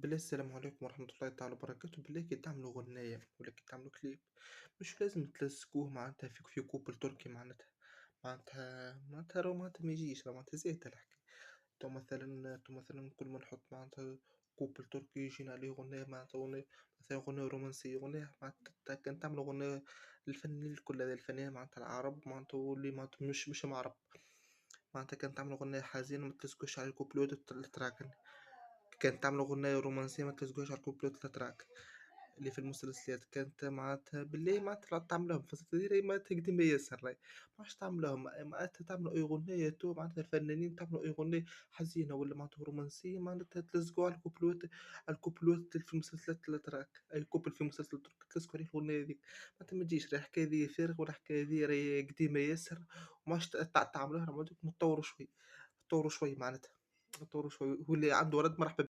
بالله السلام عليكم ورحمة الله تعالى وبركاته. بالله كي تعملوا غناية ولا كي تعملوا كليب مش لازم تلصقوه معناتها في كوبل تركي معناتها راهو معناتها ما يجيش راهو معناتها زايدة الحكاية. تو مثلا كل ما نحط معناتها كوبل تركي يجينا عليه غناية معناتها غناية مثلا غناية رومانسية غناية معناتها كان تعملوا غناية للفنانين الكل هذا الفنانين معناتها العرب معناتها واللي معناتها مش معرب معناتها كان تعملوا غناية حزينة ما تلصقوش على الكوبلات التراكن. كانت عاملة أغنية رومانسية ما تلزقوهاش على الكوبلات الأتراك اللي في المسلسلات كانت معناتها بالله معناتها لا تعملوهم في الجزائر معناتها قديمة ياسر راهي ماش تعملوهم معناتها تعملوا أي أغنية تو معناتها الفنانين تعملوا أي أغنية حزينة ولا معناتها رومانسية معناتها تلزقوها على الكوبلات في المسلسلات الأتراك أي كوبل في مسلسل تركي تلزقوا عليه الأغنية هذيك معناتها ما تجيش راهي الحكاية ذي فارغ والحكاية ذي راهي قديمة ياسر وماش تعملوها معناتها نطوروا شوي نطوروا شوي معناتها نطوروا شوي واللي عنده ولد مرحبا